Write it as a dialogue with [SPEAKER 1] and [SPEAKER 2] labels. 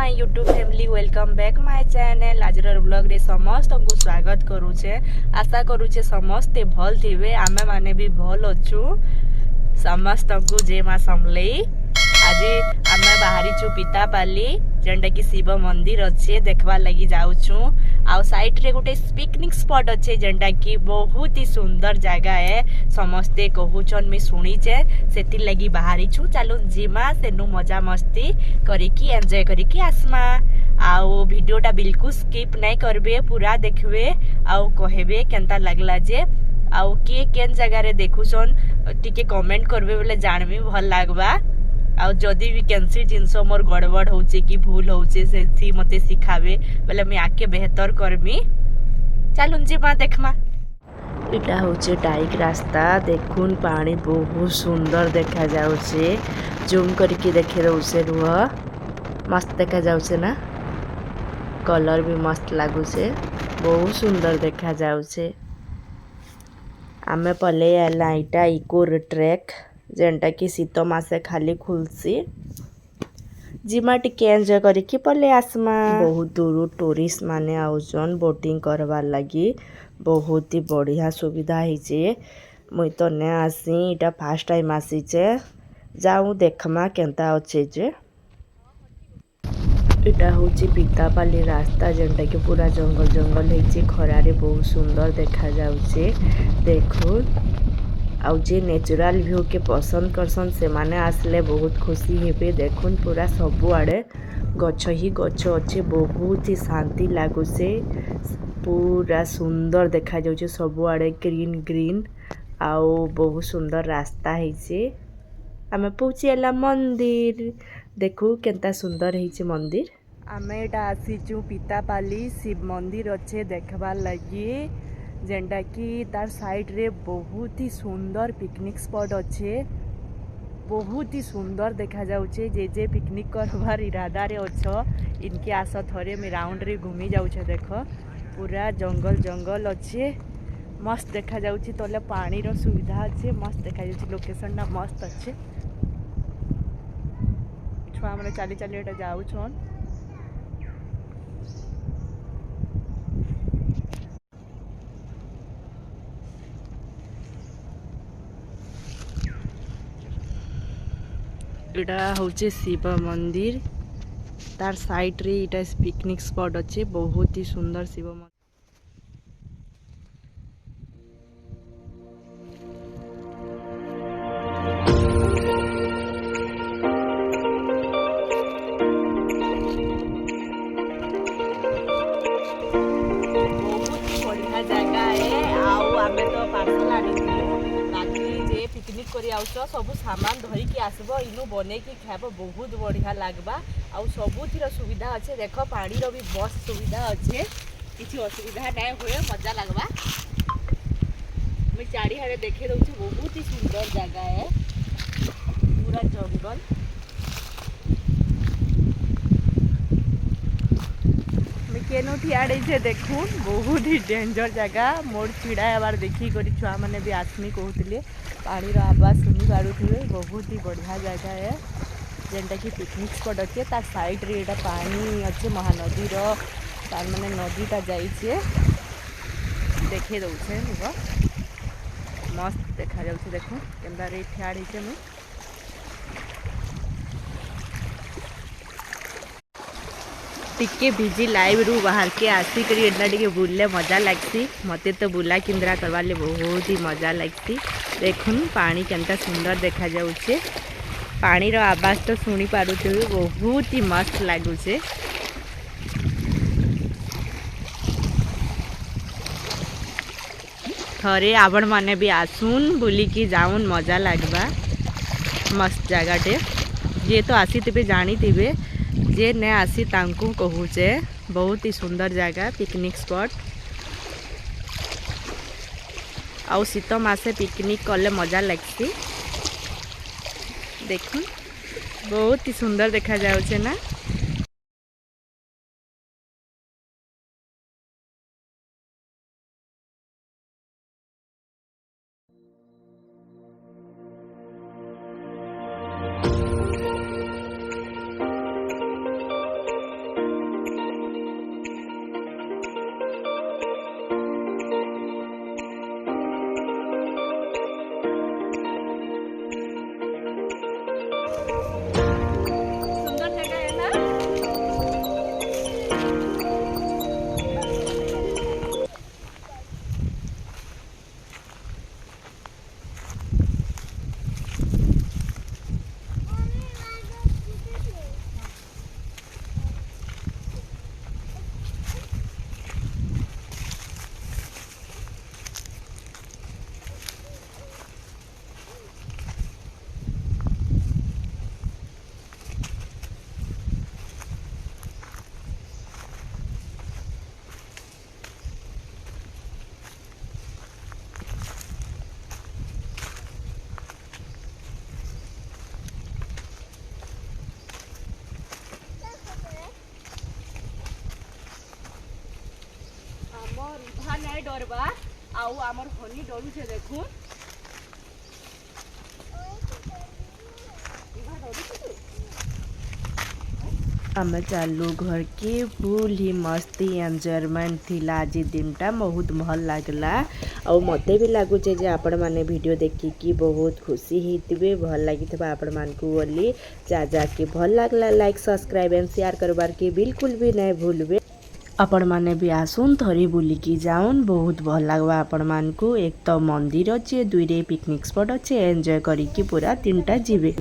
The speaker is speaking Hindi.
[SPEAKER 1] My YouTube family welcome back my channel. आज ब्लॉग रे समस्त को स्वागत करूचे। आशा करूचे समस्ते भल थिबे, आमे माने भी भल अछु। समस्त को जय मां समलेई। आज आमे बाहरी छु पितापाली, जेंटा कि शिव मंदिर अच्छे देखवा लगी जाउछु। आउ साइड रे गोटे पिकनिक स्पॉट अच्छे जेंटा कि बहुत ही सुंदर जगह है। समस्ते कहूचन मैं शुणीचे, सेति लगी बाहरी छु। चलो जिमा सेनु मजा मस्ती करिकी एंजॉय करिकी आसमा। आउ वीडियोटा बिल्कुल स्किप नहीं करबे, पूरा देखबे आउ कहबे केनता लागला जे। आउ किए केन जगह रे देखुछन टिके कमेंट करबे बोले जानबी भल लागबा। आउ जदि भी कैंसी जिनस मोर गड़बड़ होचे कि भूल होचे से मते सिखाबे बोले मैं आके बेहतर करमी। चलुन जीमा देखमा। इटा होचे डाइक रास्ता, देखुन पानी बहुत सुंदर देखा जाउचे। जूम करके देखे दउसे, रुह मस्त देखा जाउचे ना, कलर भी मस्त लागुचे, बहुत सुंदर देखा जाउचे। आमे पले आला इटा इको ट्रैक जेंटा कि शीत मासे खाली खुलसी। जिमा टिके एंजॉय करिकी पले आसमा। बहुत दूर टूरिस्ट माने आउछन बोटिंग करवार लगी। बहुत ही बढ़िया सुविधा हिचे। मुई तो ने आसी, इटा फर्स्ट टाइम आसीचे। जाऊ देखमा केनता अच्छे जे। इटा होची पितापाली रास्ता जेंटा कि पूरा जंगल जंगल हिचे। खरारे बहुत सुंदर देखा जाउचे। देखो आउ जे नेचुरल व्यू के पसंद करसन से माने आसले बहुत खुशी हेबे। देखुन पूरा सबु आड़े गछ ही गछ अच्छे, बहुत ही शांति लागुचे। पूरा सुंदर देखा जाउचे, सबु आड़े ग्रीन ग्रीन। आउ बहुत सुंदर रास्ता हिचे। आमे पहुँची एला मंदिर। देखु केनता सुंदर हिचे मंदिर। आमे एटा आसीचु पितापाली शिव मंदिर अच्छे देखबार लगी, जेंटा कि तार साइड रे बहुत ही सुंदर पिकनिक स्पॉट अच्छे। बहुत ही सुंदर देखा जाउचे। जे पिकनिक करवार इरादा रे अच्छो इनके आस थरे में राउंड रे घूमी जाउचे। देखो पूरा जंगल जंगल अच्छे, मस्त देखा जाउची। तले पानी रो सुविधा अच्छे, मस्त देखा जाउची। लोकेशन ना मस्त अच्छे। छुआ माने चाली चाली एटा जाउछन। इटा होचे शिव मंदिर, तार साइड रे इटा पिकनिक स्पॉट अच्छे। बहुत ही सुंदर शिव मंदिर। बढ़िया जगह है। आउ आमे तो पार्सल आनिथिलु, बाकी जे पिकनिक करी आउछ सब सामान धरी के आसबो, इनु बने की खाबो, बहुत बढ़िया लागबा। आउ सबुथिर सुविधा अच्छे। देखो पानी रो भी बस सुविधा अच्छे, किछि असुविधा नहीं हुए, मजा लागबा। मैं चारी हारे देखे दउछु, बहुत ही सुंदर जगह है, पूरा जंगल। केनो ठियाड़े छे देखुन, बहुत ही डेंजर जगह। मोर छिड़ा हेबार देखी करी छुआ माने भी आसमी कहूतिले, पानी रो आवाज सुनी पारुथिबे। बहुत ही बढ़िया जगह है, जेंटा कि पिकनिक स्पॉट अच्छे। तार साइड रे एटा पानी अच्छे, महानदी रो तार माने नदीटा जाइछे, देखे दउछे। देखो मस्त देखा जाउछे। देखो केनता रे ठियाड़े छे। मैं टिके भिजी लाइव रू बाहर के आसी करी एडना टिके बुलले मजा लगती। मते तो बुला किंद्रा करवाले बहुत ही मजा लगती। देखुन पानी केनता सुंदर देखा जाउछे। पानी रो आवाज तो सुनी पारुथिबे, बहुत ही मस्त लागुछे। थरे आपण माने भी आसुन, बुली की जाउन, मजा लागबा। मस्त जगहटे, जे तो आसी थिबे जानी थिबे, जे ने आसी तांकू कहूचे। बहुत ही सुंदर जगह, पिकनिक स्पॉट। आउ शीत मासे पिकनिक कले मजा लगती। देखुन बहुत ही सुंदर देखा जाउचे ना। करबा आउ हमर हनी डरू छे देखू आम चालू घर के फुल ही मस्ती एंजॉयमेंट थिला आज दिनटा बहुत भल लागला और मते भी लगुचे जे आपण माने वीडियो देखिकी बहुत खुशी होइतबे भल लागितबा आपण मान को बोली जा के भल लागला लाइक सब्सक्राइब एंड शेयर करबार के बिल्कुल भी नहीं भूलबे आपण माने भी आसुन थरी बुलिकी जाउन बहुत भल लागबा आपण मान को एक तो मंदिर अच्छे दुई रे पिकनिक स्पॉट अच्छे एंजॉय करिकी पूरा तीनटा जीवे।